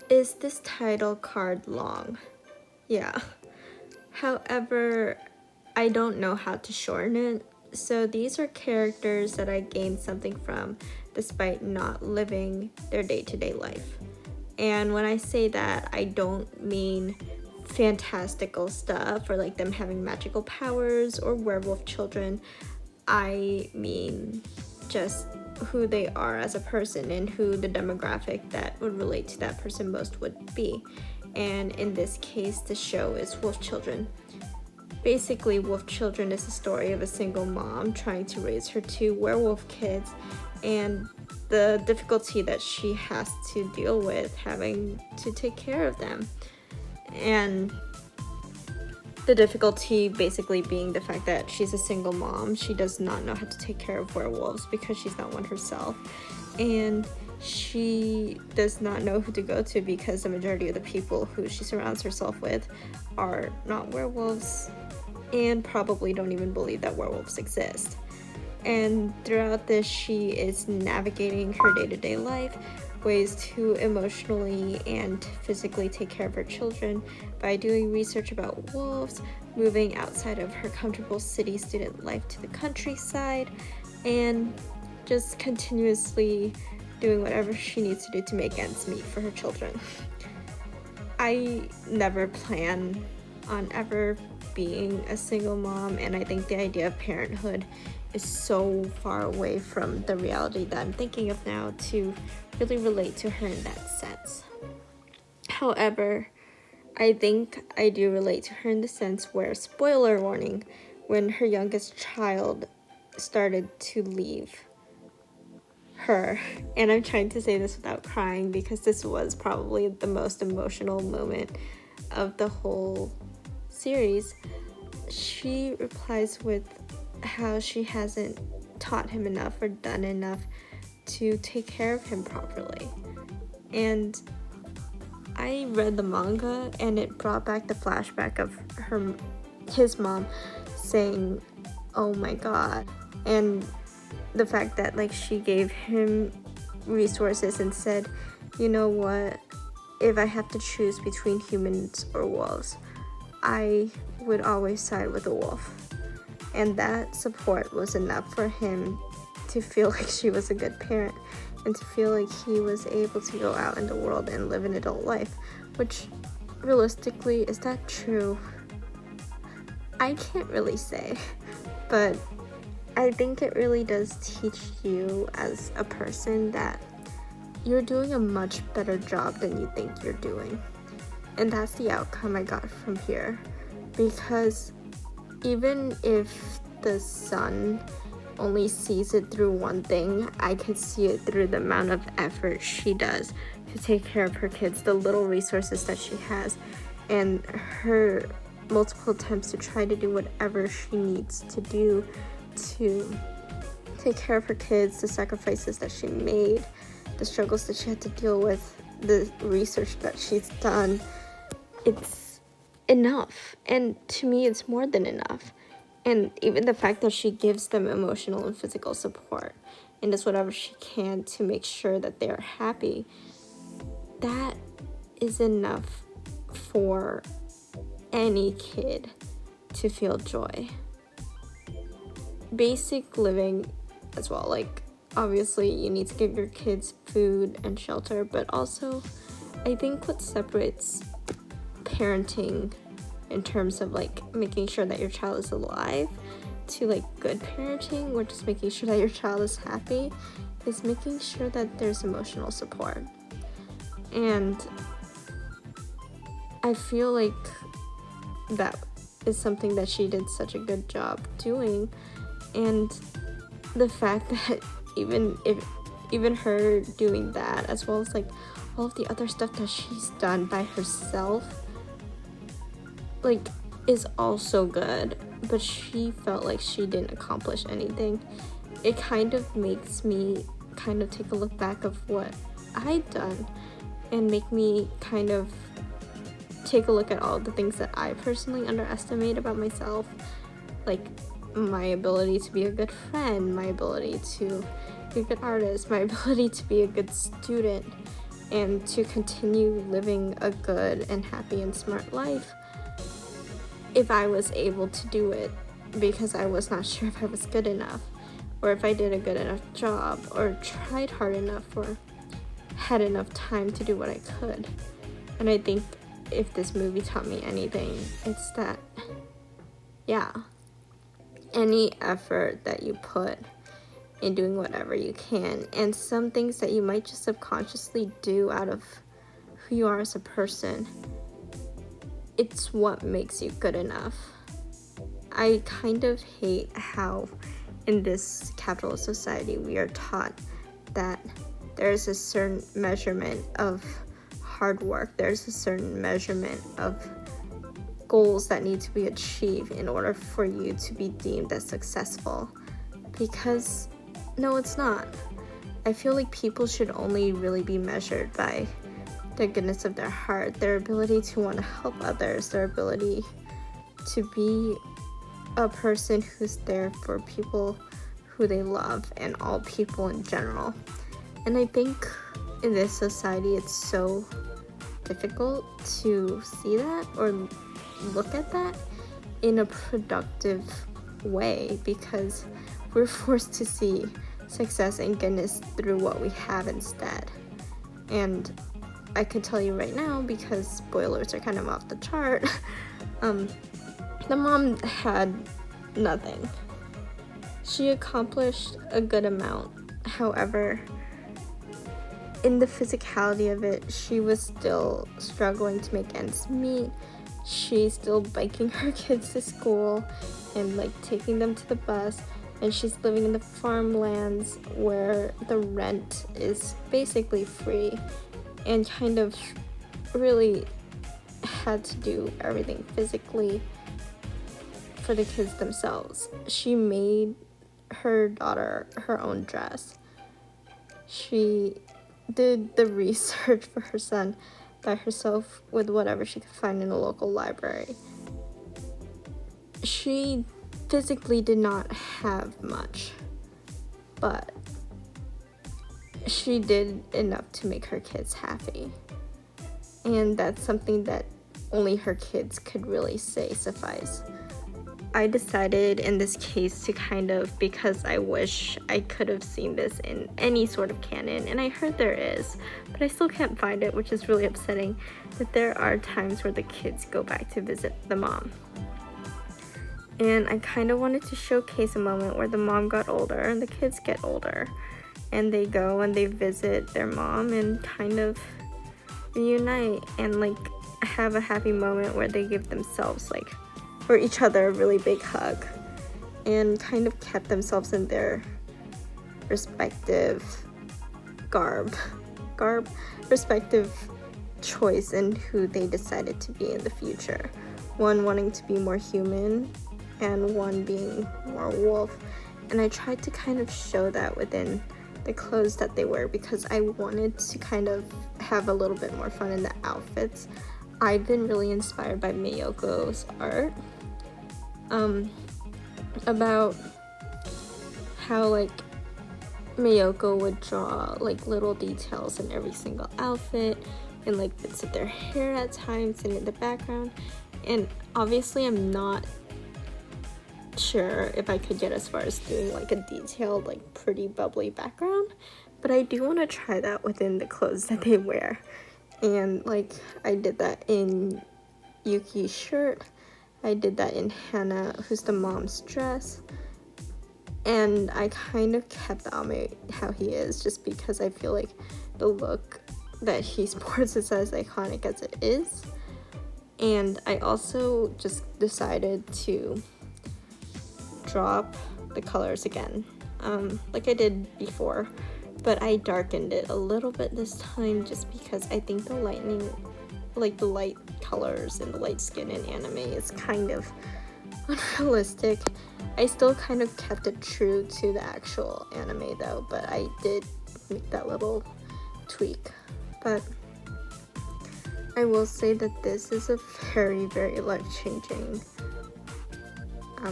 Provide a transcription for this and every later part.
Is this title card long? Yeah. However, I don't know how to shorten it, so these are characters that I gained something from despite not living their day-to-day life. And when I say that, I don't mean fantastical stuff or like them having magical powers or werewolf children. I mean just who they are as a person and who the demographic that would relate to that person most would be. And in this case, the show is Wolf Children. Basically, Wolf Children is the story of a single mom trying to raise her two werewolf kids and the difficulty that she has to deal with having to take care of them. And the difficulty basically being the fact that she's a single mom. She does not know how to take care of werewolves because she's not one herself. And she does not know who to go to because the majority of the people who she surrounds herself with are not werewolves and probably don't even believe that werewolves exist. And throughout this, she is navigating her day-to-day life, ways to emotionally and physically take care of her children by doing research about wolves, moving outside of her comfortable city student life to the countryside, and just continuously doing whatever she needs to do to make ends meet for her children. I never plan on ever being a single mom, and I think the idea of parenthood is so far away from the reality that I'm thinking of now to really relate to her in that sense. However, I think I do relate to her in the sense where, spoiler warning, when her youngest child started to leave her, and I'm trying to say this without crying because this was probably the most emotional moment of the whole series, she replies with how she hasn't taught him enough or done enough to take care of him properly. And I read the manga and it brought back the flashback of his mom saying, "Oh my god," and the fact that like she gave him resources and said, "You know what, if I have to choose between humans or wolves, I would always side with a wolf." And that support was enough for him to feel like she was a good parent and to feel like he was able to go out in the world and live an adult life, which realistically, is that true? I can't really say, but I think it really does teach you as a person that you're doing a much better job than you think you're doing. And that's the outcome I got from here, because even if the son only sees it through one thing, I could see it through the amount of effort she does to take care of her kids, the little resources that she has, and her multiple attempts to try to do whatever she needs to do to take care of her kids, the sacrifices that she made, the struggles that she had to deal with, the research that she's done. It's enough, and to me it's more than enough. And even the fact that she gives them emotional and physical support and does whatever she can to make sure that they're happy, that is enough for any kid to feel joy. Basic living as well, like obviously you need to give your kids food and shelter, but also I think what separates parenting in terms of like making sure that your child is alive to like good parenting, or just making sure that your child is happy, is making sure that there's emotional support. And I feel like that is something that she did such a good job doing. And the fact that even her doing that, as well as like all of the other stuff that she's done by herself, like, is also good, but she felt like she didn't accomplish anything. It kind of makes me kind of take a look back of what I'd done and make me kind of take a look at all the things that I personally underestimate about myself, like my ability to be a good friend, my ability to be a good artist, my ability to be a good student, and to continue living a good and happy and smart life if I was able to do it, because I was not sure if I was good enough, or if I did a good enough job, or tried hard enough, or had enough time to do what I could. And I think if this movie taught me anything, it's that, yeah, any effort that you put in doing whatever you can, and some things that you might just subconsciously do out of who you are as a person, it's what makes you good enough. I kind of hate how in this capitalist society we are taught that there's a certain measurement of hard work, there's a certain measurement of goals that need to be achieved in order for you to be deemed as successful. Because no, it's not. I feel like people should only really be measured by the goodness of their heart, their ability to want to help others, their ability to be a person who's there for people who they love and all people in general. And I think in this society it's so difficult to see that or look at that in a productive way, because we're forced to see success and goodness through what we have instead. And I could tell you right now, because spoilers are kind of off the chart, the mom had nothing. She accomplished a good amount. However, in the physicality of it, she was still struggling to make ends meet. She's still biking her kids to school and like taking them to the bus, and she's living in the farmlands where the rent is basically free, and kind of really had to do everything physically for the kids themselves. She made her daughter her own dress. She did the research for her son by herself with whatever she could find in a local library. She physically did not have much, but she did enough to make her kids happy. And that's something that only her kids could really say suffice. I decided in this case to kind of, because I wish I could have seen this in any sort of canon, and I heard there is, but I still can't find it, which is really upsetting, that there are times where the kids go back to visit the mom. And I kind of wanted to showcase a moment where the mom got older and the kids get older, and they go and they visit their mom and kind of reunite and like have a happy moment where they give themselves like, or each other, a really big hug, and kind of kept themselves in their respective respective choice in who they decided to be in the future. One wanting to be more human and one being more wolf. And I tried to kind of show that within the clothes that they wear, because I wanted to kind of have a little bit more fun in the outfits. I've been really inspired by Miyoko's art, about how like Miyoko would draw like little details in every single outfit and like bits of their hair at times and in the background. And obviously I'm not sure if I could get as far as doing like a detailed, like pretty bubbly background, but I do want to try that within the clothes that they wear. And like I did that in Yuki's shirt, I did that in Hannah, who's the mom's dress, and I kind of kept Ame how he is, just because I feel like the look that he sports is as iconic as it is. And I also just decided to drop the colors again, like I did before, but I darkened it a little bit this time just because I think the light colors and the light skin in anime is kind of unrealistic. I still kind of kept it true to the actual anime though, but I did make that little tweak. But I will say that this is a very, very life-changing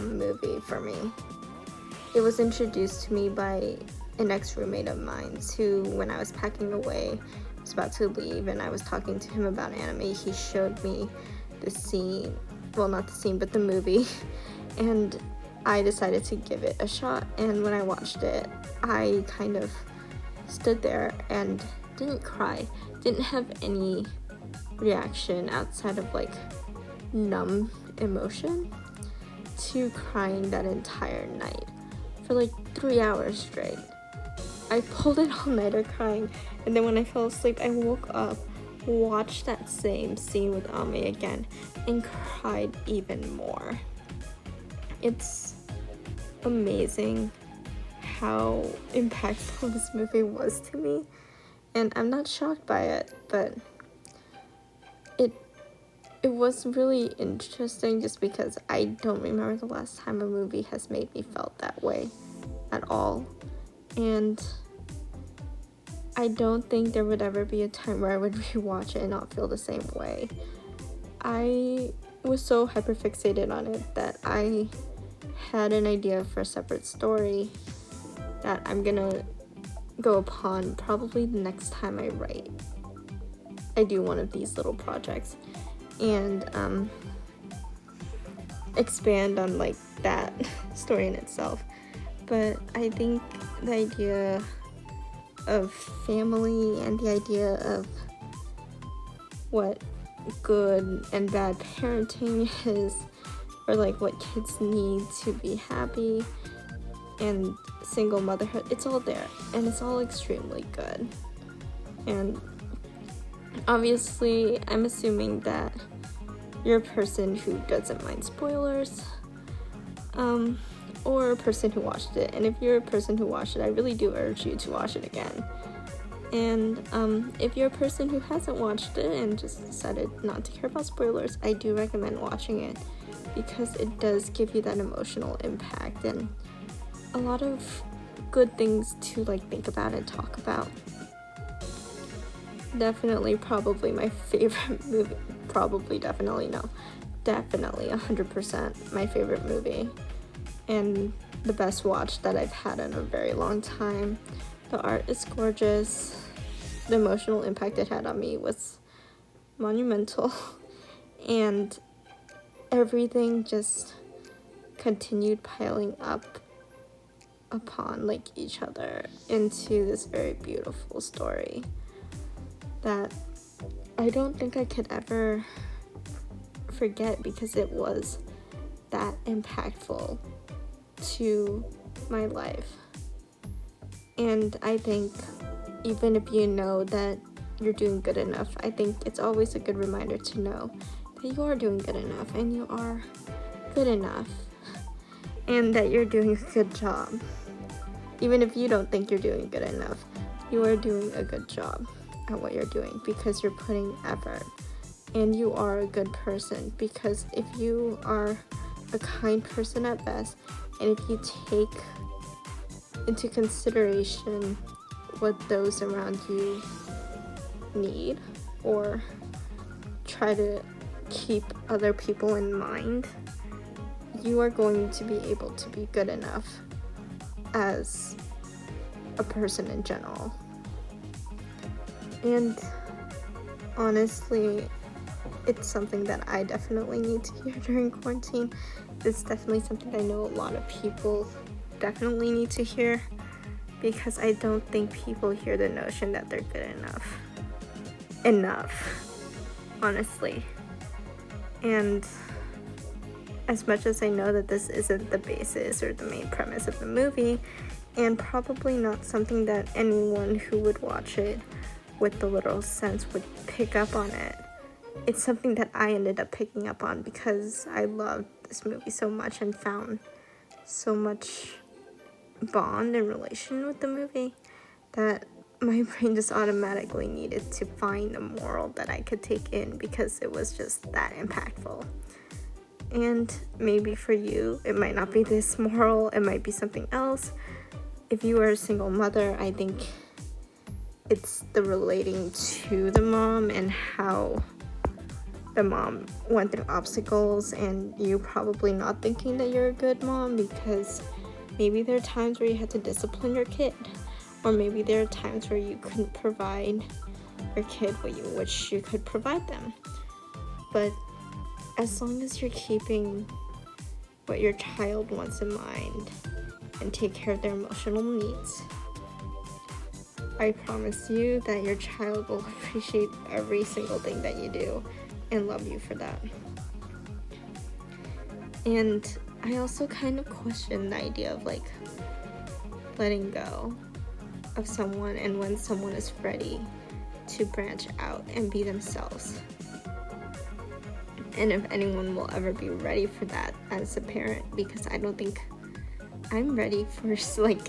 movie for me. It was introduced to me by an ex-roommate of mine who, when I was packing away was about to leave and I was talking to him about anime, he showed me the scene, well, not the scene, but the movie, and I decided to give it a shot. And when I watched it, I kind of stood there and didn't cry, didn't have any reaction outside of like numb emotion, to crying that entire night for like 3 hours straight. I pulled an all-nighter crying, and then when I fell asleep, I woke up, watched that same scene with Ame again, and cried even more. It's amazing how impactful this movie was to me, and I'm not shocked by it, but it was really interesting just because I don't remember the last time a movie has made me felt that way at all. And I don't think there would ever be a time where I would rewatch it and not feel the same way. I was so hyperfixated on it that I had an idea for a separate story that I'm gonna go upon probably the next time I do one of these little projects, and expand on like that story in itself. But I think the idea of family and the idea of what good and bad parenting is, or like what kids need to be happy, and single motherhood, it's all there, and it's all extremely good. And obviously, I'm assuming that you're a person who doesn't mind spoilers, or a person who watched it. And if you're a person who watched it, I really do urge you to watch it again. And if you're a person who hasn't watched it and just decided not to care about spoilers, I do recommend watching it, because it does give you that emotional impact and a lot of good things to like think about and talk about. Definitely, probably my favorite movie. Definitely 100% my favorite movie, and the best watch that I've had in a very long time. The art is gorgeous. The emotional impact it had on me was monumental, and everything just continued piling up upon like each other into this very beautiful story that I don't think I could ever forget, because it was that impactful to my life. And I think even if you know that you're doing good enough, I think it's always a good reminder to know that you are doing good enough, and you are good enough, and that you're doing a good job. Even if you don't think you're doing good enough, you are doing a good job at what you're doing, because you're putting effort, and you are a good person, because if you are a kind person at best, and if you take into consideration what those around you need, or try to keep other people in mind, you are going to be able to be good enough as a person in general. And honestly, it's something that I definitely need to hear during quarantine. It's definitely something I know a lot of people definitely need to hear, because I don't think people hear the notion that they're good enough, honestly. And as much as I know that this isn't the basis or the main premise of the movie, and probably not something that anyone who would watch it with the literal sense would pick up on it, it's something that I ended up picking up on because I loved this movie so much and found so much bond and relation with the movie that my brain just automatically needed to find a moral that I could take in, because it was just that impactful. And maybe for you, it might not be this moral, it might be something else. If you are a single mother, I think it's the relating to the mom and how the mom went through obstacles, and you probably not thinking that you're a good mom, because maybe there are times where you had to discipline your kid, or maybe there are times where you couldn't provide your kid what you wish you could provide them. But as long as you're keeping what your child wants in mind and take care of their emotional needs, I promise you that your child will appreciate every single thing that you do and love you for that. And I also kind of question the idea of like letting go of someone and when someone is ready to branch out and be themselves. And if anyone will ever be ready for that as a parent, because I don't think I'm ready for like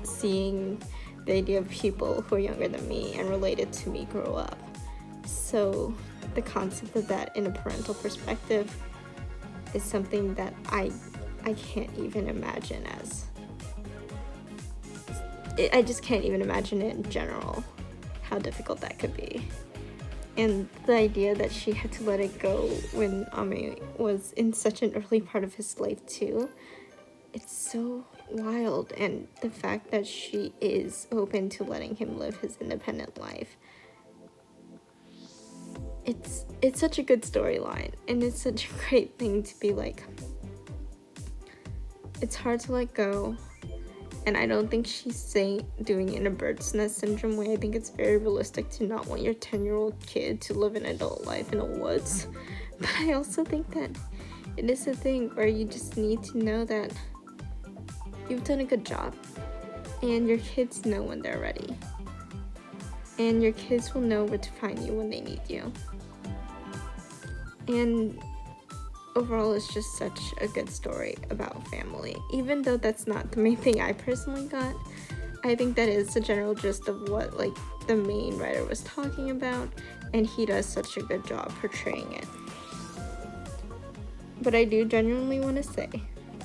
seeing the idea of people who are younger than me and related to me grow up. So the concept of that in a parental perspective is something that I can't even imagine I just can't even imagine it in general, how difficult that could be. And the idea that she had to let it go when Ami was in such an early part of his life too, it's so wild. And the fact that she is open to letting him live his independent life, it's such a good storyline, and it's such a great thing to be like, it's hard to let go. And I don't think she's doing it in a bird's nest syndrome way. I think it's very realistic to not want your 10-year-old kid to live an adult life in the woods. But I also think that it is a thing where you just need to know that you've done a good job. And your kids know when they're ready. And your kids will know where to find you when they need you. And overall, it's just such a good story about family. Even though that's not the main thing I personally got, I think that is the general gist of what like the main writer was talking about, and he does such a good job portraying it. But I do genuinely want to say,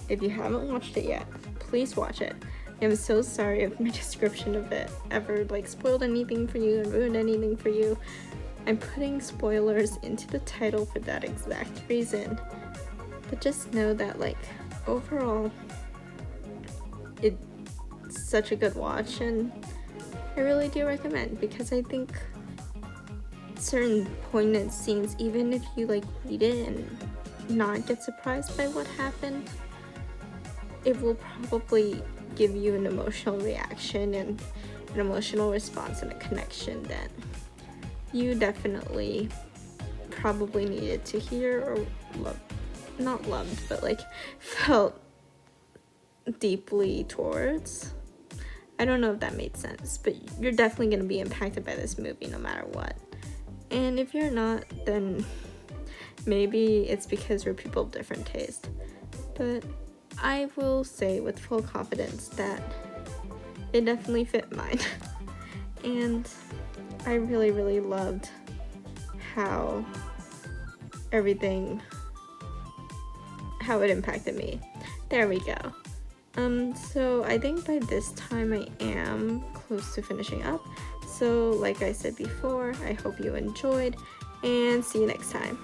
if you haven't watched it yet, please watch it. I'm so sorry if my description of it ever like spoiled anything for you and ruined anything for you. I'm putting spoilers into the title for that exact reason. But just know that like overall it's such a good watch, and I really do recommend, because I think certain poignant scenes, even if you like read it and not get surprised by what happened, it will probably give you an emotional reaction and an emotional response and a connection that you definitely probably needed to hear or not loved, but like felt deeply towards. I don't know if that made sense, but you're definitely going to be impacted by this movie no matter what. And if you're not, then maybe it's because we're people of different taste. But I will say with full confidence that it definitely fit mine. And I really, really loved how it impacted me. There we go. So I think by this time I am close to finishing up. So like I said before, I hope you enjoyed, and see you next time.